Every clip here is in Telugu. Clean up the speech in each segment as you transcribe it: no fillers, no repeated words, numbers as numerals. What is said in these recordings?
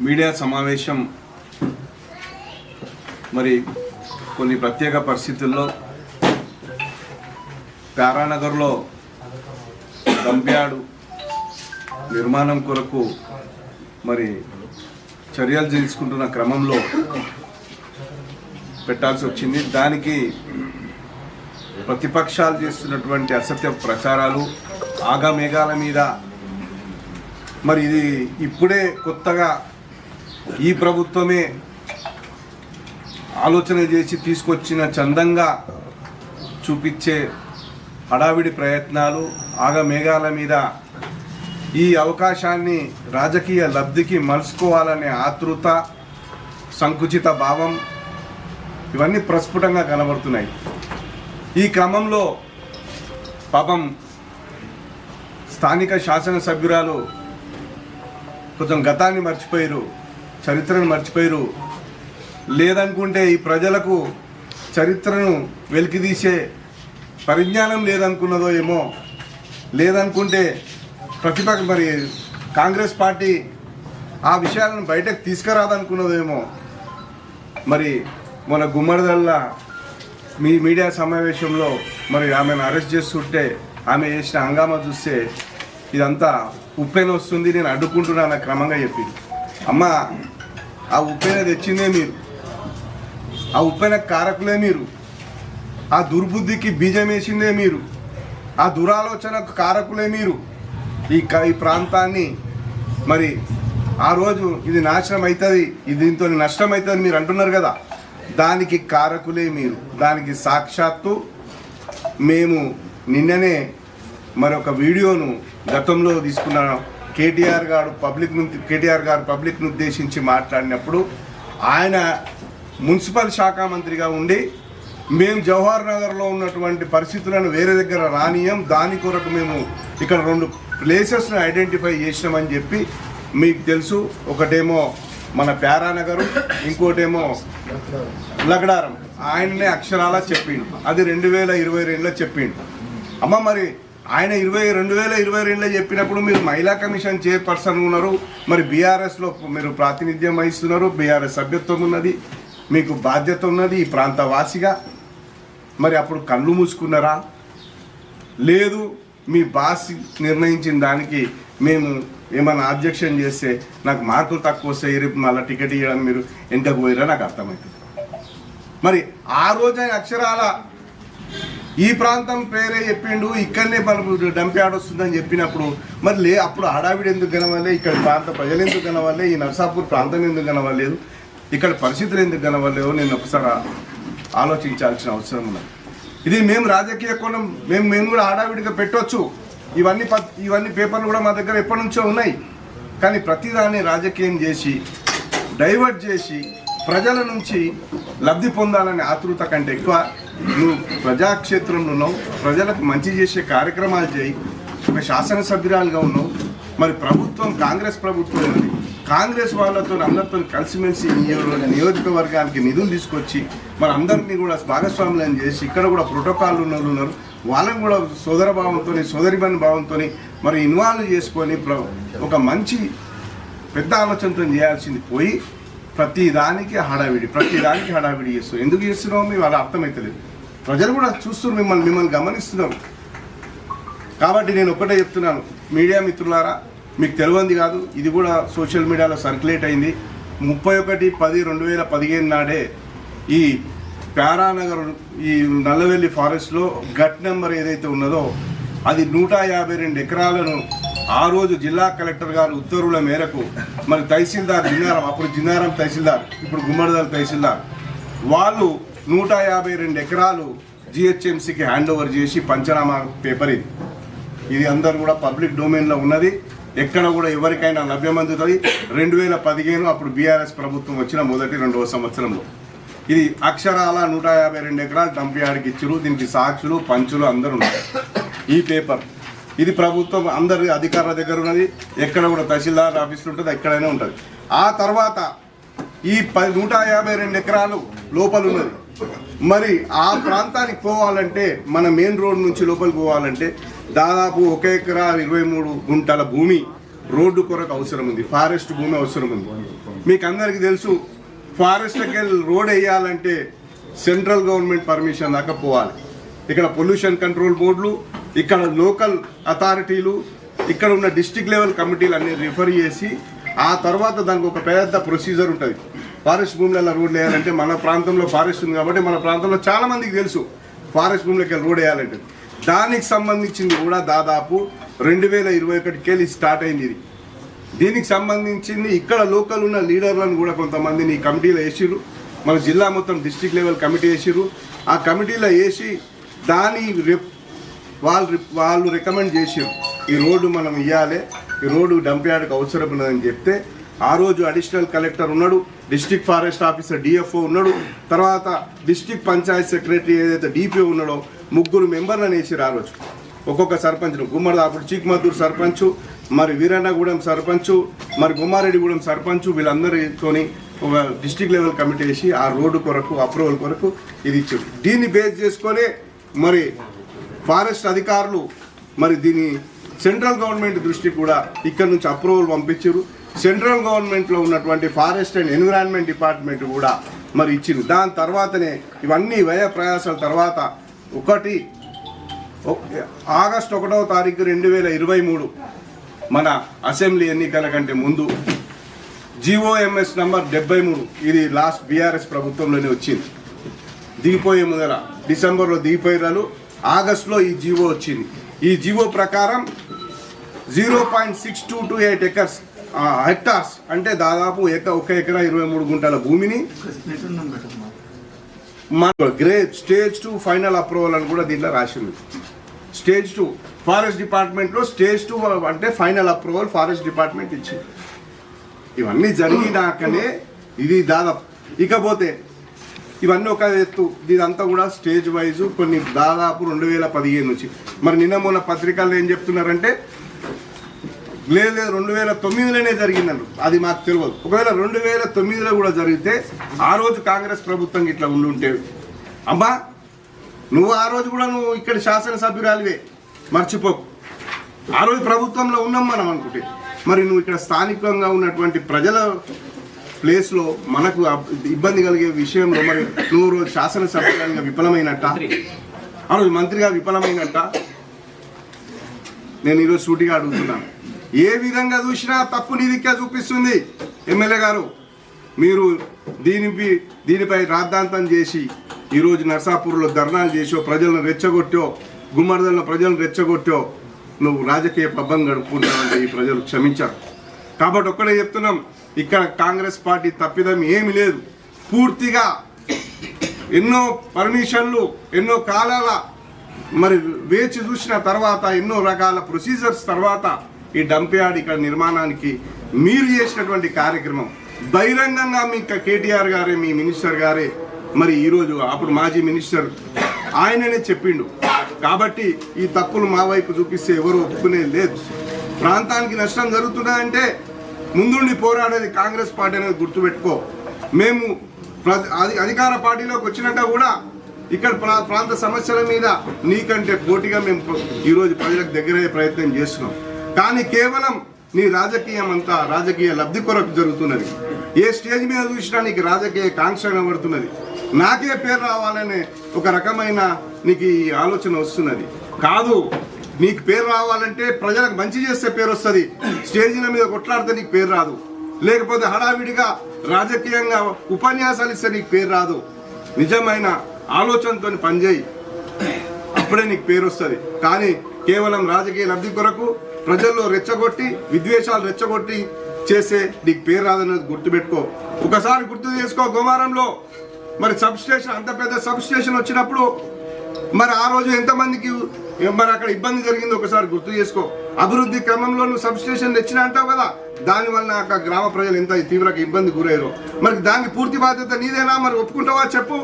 మీడియా సమావేశం మరి కొన్ని ప్రత్యేక పరిస్థితుల్లో ప్యారానగర్లో డంప్యార్డ్ నిర్మాణం కొరకు మరి చర్యలు తీసుకుంటున్న క్రమంలో పెట్టాల్సి వచ్చింది. దానికి ప్రతిపక్షాలు చేస్తున్నటువంటి అసత్య ప్రచారాలు ఆగమేఘాల మీద మరి ఇది ఇప్పుడే కొత్తగా ఈ ప్రభుత్వమే ఆలోచన చేసి తీసుకొచ్చిన చందంగా చూపించే హడావిడి ప్రయత్నాలు ఆగమేఘాల మీద ఈ అవకాశాన్ని రాజకీయ లబ్ధికి మలుచుకోవాలనే ఆతృత సంకుచిత భావం ఇవన్నీ ప్రస్ఫుటంగా కనబడుతున్నాయి. ఈ క్రమంలో పాపం స్థానిక శాసనసభ్యురాలు కొంచెం గతాన్ని మర్చిపోయారు, చరిత్రను మర్చిపోయారు. లేదనుకుంటే ఈ ప్రజలకు చరిత్రను వెలికితీసే పరిజ్ఞానం లేదనుకున్నదో ఏమో, లేదనుకుంటే ప్రతిపక్ష మరి కాంగ్రెస్ పార్టీ ఆ విషయాలను బయటకు తీసుకురాదనుకున్నదేమో. మరి మన గుమ్మడిదల్ల మీడియా సమావేశంలో మరి ఆమెను అరెస్ట్ చేస్తుంటే ఆమె చేసిన హంగామా చూస్తే ఇదంతా ఉప్పెన వస్తుంది, నేను అడ్డుకుంటున్నాను క్రమంగా చెప్పింది. అమ్మ, ఆ ఉప్పెన తెచ్చిందే మీరు, ఆ ఉప్పెన కారకులే మీరు, ఆ దుర్బుద్ధికి బీజం వేసిందే మీరు, ఆ దురాలోచనకు కారకులే మీరు. ఈ ప్రాంతాన్ని మరి ఆ రోజు ఇది నాశనం అవుతుంది, దీంతో నష్టం అవుతుంది మీరు అంటున్నారు కదా, దానికి కారకులే మీరు. దానికి సాక్షాత్తు మేము నిన్ననే మరొక వీడియోను గతంలో తీసుకున్న కేటీఆర్ గారు పబ్లిక్ను ఉద్దేశించి మాట్లాడినప్పుడు ఆయన మున్సిపల్ శాఖ మంత్రిగా ఉండి మేము జవహర్ నగర్లో ఉన్నటువంటి పరిస్థితులను వేరే దగ్గర రానియం, దాని కొరకు మేము ఇక్కడ 2 ప్లేసెస్ను ఐడెంటిఫై చేసినామని చెప్పి మీకు తెలుసు. ఒకటేమో మన ప్యారానగరు, ఇంకోటేమో లగడారం. ఆయననే అక్షరాల చెప్పిండు, అది 2022లో చెప్పిండు. అమ్మ, మరి ఆయన 2022లో చెప్పినప్పుడు మీరు మహిళా కమిషన్ చైర్పర్సన్ ఉన్నారు, మరి బీఆర్ఎస్లో మీరు ప్రాతినిధ్యం వహిస్తున్నారు, బీఆర్ఎస్ సభ్యత్వం ఉన్నది, మీకు బాధ్యత ఉన్నది ఈ ప్రాంత వాసిగా. మరి అప్పుడు కళ్ళు మూసుకున్నారా? లేదు, మీ బాస్ నిర్ణయించిన దానికి మేము ఏమైనా అబ్జెక్షన్ చేస్తే నాకు మార్కులు తక్కువ వస్తాయి, రేపు మళ్ళీ టికెట్ ఇవ్వడానికి మీరు ఎంతకు పోయిరా నాకు అర్థమవుతుంది. మరి ఆ రోజు అక్షరాల ఈ ప్రాంతం పేరే చెప్పిండు, ఇక్కడనే మనకు డంప్యార్డ్ వస్తుందని చెప్పినప్పుడు మరి అప్పుడు హడావిడి ఎందుకు కనవలే, ఇక్కడ ప్రాంత ప్రజలు ఎందుకు కనవలే, ఈ నర్సాపూర్ ప్రాంతం ఎందుకు కనవలేదు, ఇక్కడ పరిస్థితులు ఎందుకు కనవలేవో నేను ఒకసారి ఆలోచించాల్సిన అవసరం ఉన్నది. ఇది మేము రాజకీయ కోణం మేము కూడా హడావిడిగా పెట్టవచ్చు. ఇవన్నీ పేపర్లు కూడా మా దగ్గర ఎప్పటి నుంచో ఉన్నాయి. కానీ ప్రతిదాన్ని రాజకీయం చేసి డైవర్ట్ చేసి ప్రజల నుంచి లబ్ధి పొందాలనే ఆతృత కంటే ఎక్కువ నువ్వు ప్రజాక్షేత్రంలో ఉన్నావు, ప్రజలకు మంచి చేసే కార్యక్రమాలు చేయి, ఒక శాసనసభ్యురాలుగా ఉన్నావు. మరి ప్రభుత్వం కాంగ్రెస్ ప్రభుత్వం ఉన్నది, కాంగ్రెస్ వాళ్ళతో అందరితో కలిసిమెలిసి నియోజకవర్గానికి నిధులు తీసుకొచ్చి మరి అందరినీ కూడా భాగస్వాములను చేసి ఇక్కడ కూడా ప్రోటోకాల్ ఉన్నారు, వాళ్ళని కూడా సోదర భావంతో సోదరిమణి భావంతో మరి ఇన్వాల్వ్ చేసుకొని ఒక మంచి పెద్ద ఆలోచనతో చేయాల్సింది పోయి ప్రతిదానికి హడావిడి చేస్తారు. ఎందుకు చేస్తున్నామో మీ వాళ్ళ అర్థమవుతలేదు. ప్రజలు కూడా చూస్తున్నారు, మిమ్మల్ని గమనిస్తున్నారు. కాబట్టి నేను ఒకటే చెప్తున్నాను, మీడియా మిత్రులారా, మీకు తెలియంది కాదు, ఇది కూడా సోషల్ మీడియాలో సర్క్యులేట్ అయింది. 31/10/2015 నాడే ఈ ప్యారానగర్ ఈ నల్లవెల్లి ఫారెస్ట్లో గట్ నెంబర్ ఏదైతే ఉన్నదో అది 152 ఎకరాలను ఆ రోజు జిల్లా కలెక్టర్ గారు ఉత్తర్వుల మేరకు మరి తహసీల్దార్ అప్పుడు జిన్నారం తహసీల్దార్, ఇప్పుడు గుమ్మడిదల తహసీల్దార్, వాళ్ళు 152 ఎకరాలు జిహెచ్ఎంసీకి హ్యాండ్ ఓవర్ చేసి పంచనామా పేపర్ ఇది అందరూ కూడా పబ్లిక్ డొమైన్లో ఉన్నది, ఎక్కడ కూడా ఎవరికైనా లభ్యమందుతుంది. 2015 అప్పుడు బీఆర్ఎస్ ప్రభుత్వం వచ్చిన మొదటి 2వ సంవత్సరంలో ఇది అక్షరాల 152 ఎకరాలు డంప్యార్డ్కి ఇచ్చారు. దీనికి సాక్షులు పంచులు అందరూ ఉన్నారు. ఈ పేపర్ ఇది ప్రభుత్వం అందరి అధికారుల దగ్గర ఉన్నది, ఎక్కడ కూడా తహసీల్దార్ ఆఫీసులు ఉంటుంది, ఎక్కడైనా ఉంటుంది. ఆ తర్వాత ఈ 152 ఎకరాలు లోపల ఉన్నది. మరి ఆ ప్రాంతానికి పోవాలంటే మన మెయిన్ రోడ్ నుంచి లోపలికి పోవాలంటే దాదాపు 1 ఎకరా 23 గుంటల భూమి రోడ్డు కొరకు అవసరం ఉంది, ఫారెస్ట్ భూమి అవసరం ఉంది. మీకు అందరికీ తెలుసు, ఫారెస్ట్కి వెళ్ళి రోడ్ వేయాలంటే సెంట్రల్ గవర్నమెంట్ పర్మిషన్ దాకా పోవాలి. ఇక్కడ పొల్యూషన్ కంట్రోల్ బోర్డులు, ఇక్కడ లోకల్ అథారిటీలు, ఇక్కడ ఉన్న డిస్ట్రిక్ట్ లెవెల్ కమిటీలు అన్ని రిఫర్ చేసి ఆ తర్వాత దానికి ఒక పెద్ద ప్రొసీజర్ ఉంటుంది. ఫారెస్ట్ భూములలో రోడ్లు వేయాలంటే మన ప్రాంతంలో ఫారెస్ట్ ఉంది కాబట్టి మన ప్రాంతంలో చాలా మందికి తెలుసు ఫారెస్ట్ భూములకి రోడ్ వేయాలంటే. దానికి సంబంధించింది కూడా దాదాపు 2021 స్టార్ట్ అయింది ఇది. దీనికి సంబంధించింది ఇక్కడ లోకల్ ఉన్న లీడర్లను కూడా కొంతమందిని ఈ కమిటీలో వేసిర్రు. మన జిల్లా మొత్తం డిస్ట్రిక్ట్ లెవెల్ కమిటీ వేసిర్రు. ఆ కమిటీలో వేసి దాని వాళ్ళు రికమెండ్ చేసారు ఈ రోడ్డు మనం ఇవ్వాలి, ఈ రోడ్డు డంప్ యార్డ్కి అవసరం ఉన్నదని చెప్తే ఆ రోజు అడిషనల్ కలెక్టర్ ఉన్నాడు, డిస్ట్రిక్ట్ ఫారెస్ట్ ఆఫీసర్ డిఎఫ్ఓ ఉన్నాడు, తర్వాత డిస్ట్రిక్ట్ పంచాయత్ సెక్రటరీ ఏదైతే డిపిఓ ఉన్నాడో 3 మెంబర్లను వేసారు. ఆ రోజు ఒక్కొక్క సర్పంచ్ను, గుమ్మడి అప్పుడు చీక్మద్దూరు సర్పంచ్, మరి వీరన్నగూడెం సర్పంచ్, మరి గుమ్మారెడ్డిగూడెం సర్పంచ్, వీళ్ళందరితోని ఒక డిస్ట్రిక్ట్ లెవెల్ కమిటీ వేసి ఆ రోడ్డు కొరకు అప్రూవల్ కొరకు ఇది ఇచ్చారు. దీన్ని బేస్ చేసుకొని మరి ఫారెస్ట్ అధికారులు మరి దీని సెంట్రల్ గవర్నమెంట్ దృష్టికి కూడా ఇక్కడ నుంచి అప్రూవల్ పంపించారు. సెంట్రల్ గవర్నమెంట్లో ఉన్నటువంటి ఫారెస్ట్ అండ్ ఎన్విరాన్మెంట్ డిపార్ట్మెంట్ కూడా మరి ఇచ్చింది. దాని తర్వాతనే ఇవన్నీ వ్యయ ప్రయాసాల తర్వాత ఆగస్టు 1వ తారీఖు 2023 మన అసెంబ్లీ ఎన్నికల కంటే ముందు GOMS నంబర్ 73 ఇది లాస్ట్ బీఆర్ఎస్ ప్రభుత్వంలోనే వచ్చింది. దిగిపోయే ముందర డిసెంబర్లో దిగిపోయారు, ఆగస్టులో ఈ జీవో వచ్చింది. ఈ జీవో ప్రకారం 0.6228 హెక్టార్స్ అంటే దాదాపు 1 ఎకరా 23 గుంటల భూమిని మన స్టేజ్ 2 ఫైనల్ అప్రూవల్ అని కూడా దీంట్లో రాసింది. స్టేజ్ 2 ఫారెస్ట్ డిపార్ట్మెంట్లో స్టేజ్ 2 అంటే ఫైనల్ అప్రూవల్ ఫారెస్ట్ డిపార్ట్మెంట్ ఇచ్చింది. ఇవన్నీ జరిగినాకనే ఇది దాదాపు. ఇకపోతే ఇవన్నీ ఒక ఎత్తు, ఇదంతా కూడా స్టేజ్ వైజ్ కొన్ని దాదాపు 2015 నుంచి. మరి నిన్న మొన్న పత్రికల్లో ఏం చెప్తున్నారంటే లేదు 2009లోనే జరిగిందన్నారు. అది మాకు తెలియదు. ఒకవేళ 2009లో కూడా జరిగితే ఆ రోజు కాంగ్రెస్ ప్రభుత్వం ఇట్లా ఉండుంటే అమ్మా నువ్వు ఆ రోజు కూడా నువ్వు ఇక్కడ శాసనసభ్యురాలివే, మర్చిపోకు. ఆ రోజు ప్రభుత్వంలో ఉన్నాం మనం అనుకుంటే. మరి నువ్వు ఇక్కడ స్థానికంగా ఉన్నటువంటి ప్రజల ప్లేస్లో మనకు ఇబ్బంది కలిగే విషయంలో మరి నువ్వు రోజు శాసనసభ్యులుగా విఫలమైనట్ట, ఆ రోజు మంత్రిగా విఫలమైనట్ట నేను ఈరోజు సూటిగా అడుగుతున్నాను. ఏ విధంగా చూసినా తప్పు నీ దిక్కే చూపిస్తుంది. ఎమ్మెల్యే గారు మీరు దీనిపై రాద్ధాంతం చేసి ఈరోజు నర్సాపూర్లో ధర్నాలు చేసో, ప్రజలను రెచ్చగొట్టో, గుమ్మడిదల్లో ప్రజలను రెచ్చగొట్టో నువ్వు రాజకీయ పబ్బం గడుపుకుంటావంటే ఈ ప్రజలు క్షమించారు. కాబట్టి ఒక్కడే చెప్తున్నాం, ఇక్కడ కాంగ్రెస్ పార్టీ తప్పిదం ఏమి లేదు. పూర్తిగా ఎన్నో పర్మిషన్లు ఎన్నో కాలాల మరి వేచి చూసిన తర్వాత ఎన్నో రకాల ప్రొసీజర్స్ తర్వాత ఈ డంప్ యార్డ్ ఇక్కడ నిర్మాణానికి మీరు చేసినటువంటి కార్యక్రమం బహిరంగంగా మీ కేటీఆర్ గారే మీ మినిస్టర్ గారే మరి ఈరోజు అప్పుడు మాజీ మినిస్టర్ ఆయననే చెప్పిండు. కాబట్టి ఈ తప్పులు మా వైపు చూపిస్తే ఎవరు ఒప్పుకునేది లేదు. ప్రాంతానికి నష్టం జరుగుతుందంటే ముందుండి పోరాడేది కాంగ్రెస్ పార్టీ అనేది గుర్తుపెట్టుకో. మేము అధికార పార్టీలోకి వచ్చినాక కూడా ఇక్కడ ప్రాంత సమస్యల మీద నీకంటే పోటీగా మేము ఈరోజు ప్రజలకు దగ్గరయ్యే ప్రయత్నం చేస్తున్నాం. కానీ కేవలం నీ రాజకీయం అంతా రాజకీయ లబ్ధి కొరకు జరుగుతున్నది. ఏ స్టేజ్ మీద చూసినా నీకు రాజకీయ కాంక్ష కనబడుతున్నది. నాకే పేరు రావాలనే ఒక రకమైన నీకు ఈ ఆలోచన వస్తున్నది. కాదు, నీకు పేరు రావాలంటే ప్రజలకు మంచి చేస్తే పేరు వస్తుంది. స్టేజీల మీద కొట్లాడితే నీకు పేరు రాదు. లేకపోతే హడావిడిగా రాజకీయంగా ఉపన్యాసాలు ఇస్తే నీకు పేరు రాదు. నిజమైన ఆలోచనతో పనిచేయి, అప్పుడే నీకు పేరు వస్తుంది. కానీ కేవలం రాజకీయ లబ్ధి కొరకు ప్రజల్లో రెచ్చగొట్టి విద్వేషాలు రెచ్చగొట్టి చేసే నీకు పేరు రాదనేది గుర్తుపెట్టుకో. ఒకసారి గుర్తు చేసుకో, గోమారంలో మరి సబ్ స్టేషన్, అంత పెద్ద సబ్ స్టేషన్ వచ్చినప్పుడు మరి ఆ రోజు ఎంతమందికి మరి అక్కడ ఇబ్బంది జరిగిందో ఒకసారి గుర్తు చేసుకో. అభివృద్ధి క్రమంలో నువ్వు సబ్ స్టేషన్ తెచ్చినా అంటావు కదా, దానివల్ల అక్కడ గ్రామ ప్రజలు ఎంత తీవ్రంగా ఇబ్బంది గురయ్యారో మరి దానికి పూర్తి బాధ్యత నీదేనా? మరి ఒప్పుకుంటావా చెప్పు.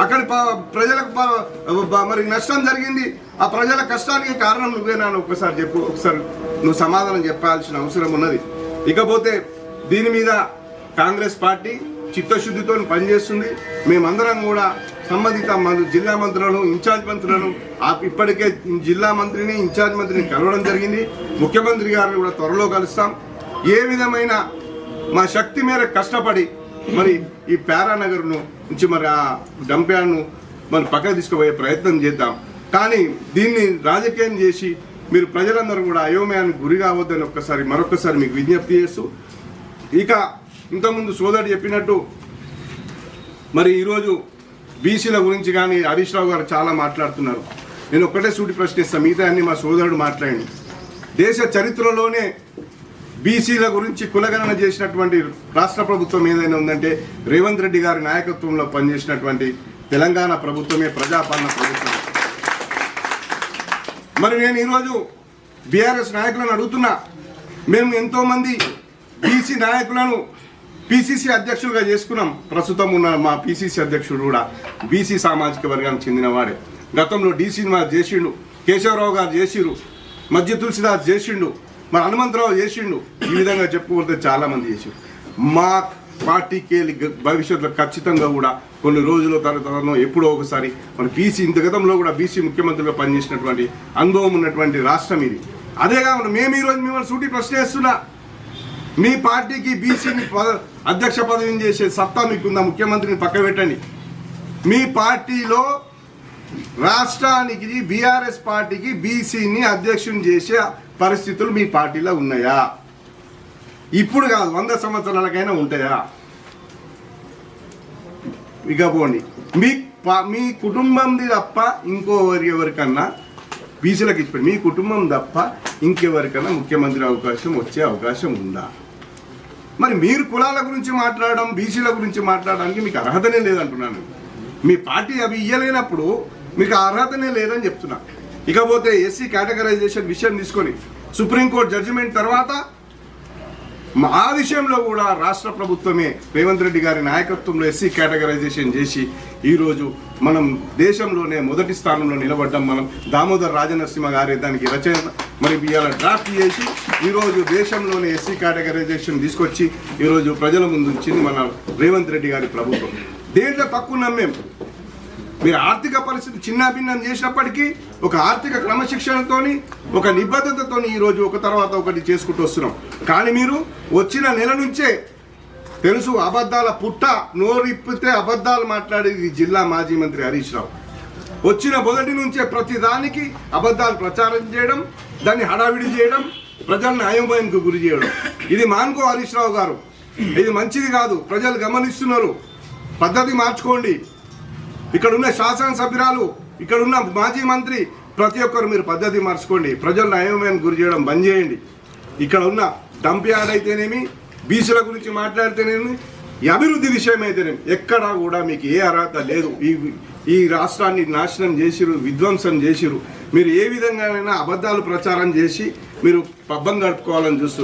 అక్కడ ప్రజలకు మరి నష్టం జరిగింది, ఆ ప్రజల కష్టానికి కారణం నువ్వేనా ఒకసారి చెప్పు. ఒకసారి నువ్వు సమాధానం చెప్పాల్సిన అవసరం ఉన్నది. ఇకపోతే దీని మీద కాంగ్రెస్ పార్టీ చిత్తశుద్ధితో పనిచేస్తుంది. మేమందరం కూడా సంబంధిత జిల్లా మంత్రులను ఇన్ఛార్జ్ మంత్రులను ఇప్పటికే జిల్లా మంత్రిని ఇన్ఛార్జ్ మంత్రిని కలవడం జరిగింది. ముఖ్యమంత్రి గారిని కూడా త్వరలో కలుస్తాం. ఏ విధమైన మా శక్తి మేర కష్టపడి మరి ఈ ప్యారానగర్ నుంచి మరి ఆ డంప్యార్డ్ను మరి పక్కకు తీసుకుపోయే ప్రయత్నం చేద్దాం. కానీ దీన్ని రాజకీయం చేసి మీరు ప్రజలందరూ కూడా అయోమయానికి గురి కావద్దని మరొకసారి మీకు విజ్ఞప్తి చేస్తూ, ఇక ఇంతకుముందు సోదరుడు చెప్పినట్టు మరి ఈరోజు బీసీల గురించి కానీ హరీష్ రావు గారు చాలా మాట్లాడుతున్నారు. నేను ఒక్కటే సూటి ప్రశ్నిస్తాను, మిగతా అన్ని మా సోదరుడు మాట్లాడండి. దేశ చరిత్రలోనే బీసీల గురించి కులగణన చేసినటువంటి రాష్ట్ర ప్రభుత్వం ఏదైనా ఉందంటే రేవంత్ రెడ్డి గారి నాయకత్వంలో పనిచేసినటువంటి తెలంగాణ ప్రభుత్వమే ప్రజాపాలన ప్రభుత్వం. మరి నేను ఈరోజు బీఆర్ఎస్ నాయకులను అడుగుతున్నా, మేము ఎంతోమంది బీసీ నాయకులను పిసిసి అధ్యక్షులుగా చేసుకున్నాం. ప్రస్తుతం ఉన్న మా పిసిసి అధ్యక్షుడు కూడా బీసీ సామాజిక వర్గానికి చెందినవాడే. గతంలో డి శ్రీనివాస్ చేసిండు, కేశవరావు గారు చేసిరు, మధ్య తులసిదాస్ చేసిండు, మరి హనుమంతరావు చేసిండు. ఈ విధంగా చెప్పుకుంటే చాలామంది చేసిండు. మా పార్టీకి భవిష్యత్తులో ఖచ్చితంగా కూడా కొన్ని రోజుల తర్వాత ఎప్పుడో ఒకసారి మన బీసీ ఇంత గతంలో కూడా బీసీ ముఖ్యమంత్రిగా పనిచేసినటువంటి అనుభవం ఉన్నటువంటి రాష్ట్రం ఇది. అదే కాకుండా మేము ఈరోజు మిమ్మల్ని సూటి ప్రశ్నిస్తున్నా, మీ పార్టీకి బీసీని అధ్యక్ష పదవిని చేసే సత్తా మీకుందా? ముఖ్యమంత్రిని పక్క పెట్టండి. మీ పార్టీలో రాష్ట్రానికి బీఆర్ఎస్ పార్టీకి బీసీని అధ్యక్షుని చేసే పరిస్థితులు మీ పార్టీలో ఉన్నాయా? ఇప్పుడు కాదు, 100 సంవత్సరాలకైనా ఉంటాయా? ఇక పోండి, మీ కుటుంబంది తప్ప ఎవరికన్నా బీసీలకు ఇచ్చిపోయి మీ కుటుంబం తప్ప ఇంకెవరికైనా ముఖ్యమంత్రి వచ్చే అవకాశం ఉందా? మరి మీరు కులాల గురించి మాట్లాడడం, బీసీల గురించి మాట్లాడడానికి మీకు అర్హతనే లేదంటున్నాను. మీ పార్టీ అవి ఇయ్యలేనప్పుడు మీకు అర్హతనే లేదని చెప్తున్నా. ఇకపోతే ఎస్సీ కేటగరైజేషన్ విషయం తీసుకొని సుప్రీంకోర్టు జడ్జిమెంట్ తర్వాత ఆ విషయంలో కూడా రాష్ట్ర ప్రభుత్వమే రేవంత్ రెడ్డి గారి నాయకత్వంలో ఎస్సీ కేటగరైజేషన్ చేసి ఈరోజు మనం దేశంలోనే మొదటి స్థానంలో నిలబడ్డాం. మనం దామోదర్ రాజనరసింహ గారి దానికి రచన మరి ఇవాళ డ్రాఫ్ట్ చేసి ఈరోజు దేశంలోనే ఎస్సీ కేటగరైజేషన్ తీసుకొచ్చి ఈరోజు ప్రజల ముందు ఉంచింది మన రేవంత్ రెడ్డి గారి ప్రభుత్వం. దేంట్లో తక్కువ నమ్మేం. మీరు ఆర్థిక పరిస్థితి చిన్నాభిన్నం చేసినప్పటికీ ఒక ఆర్థిక క్రమశిక్షణతోని ఒక నిబద్ధతతోని ఈరోజు ఒక తర్వాత ఒకటి చేసుకుంటూ వస్తున్నాం. కానీ మీరు వచ్చిన నెల నుంచే తెలుసు, అబద్ధాల పుట్ట, నోరిప్పితే అబద్ధాలు మాట్లాడేది జిల్లా మాజీ మంత్రి హరీష్ రావు. వచ్చిన మొదటి నుంచే ప్రతి దానికి అబద్ధాలు ప్రచారం చేయడం, దాన్ని హడావిడి చేయడం, ప్రజలను అయోమయానికి గురి చేయడం. ఇది మానుకో హరీష్ రావు గారు, ఇది మంచిది కాదు. ప్రజలు గమనిస్తున్నారు, పద్ధతి మార్చుకోండి. ఇక్కడ ఉన్న శాసనసభ్యురాలు, ఇక్కడ ఉన్న మాజీ మంత్రి, ప్రతి ఒక్కరు మీరు పద్ధతి మార్చుకోండి. ప్రజలను అయోమయానికి గురి చేయడం బంద్ చేయండి. ఇక్కడ ఉన్న డంప్ యార్డ్ అయితేనేమి, బీసీల గురించి మాట్లాడితేనేమి, ఈ అభివృద్ధి విషయం అయితేనేమి ఎక్కడా కూడా మీకు ఏ అర్హత లేదు. ఈ రాష్ట్రాన్ని నాశనం చేసిరు, విధ్వంసం చేసిరు. మీరు ఏ విధంగానైనా అబద్ధాలు ప్రచారం చేసి మీరు పబ్బం గడుపుకోవాలని చూస్తారు.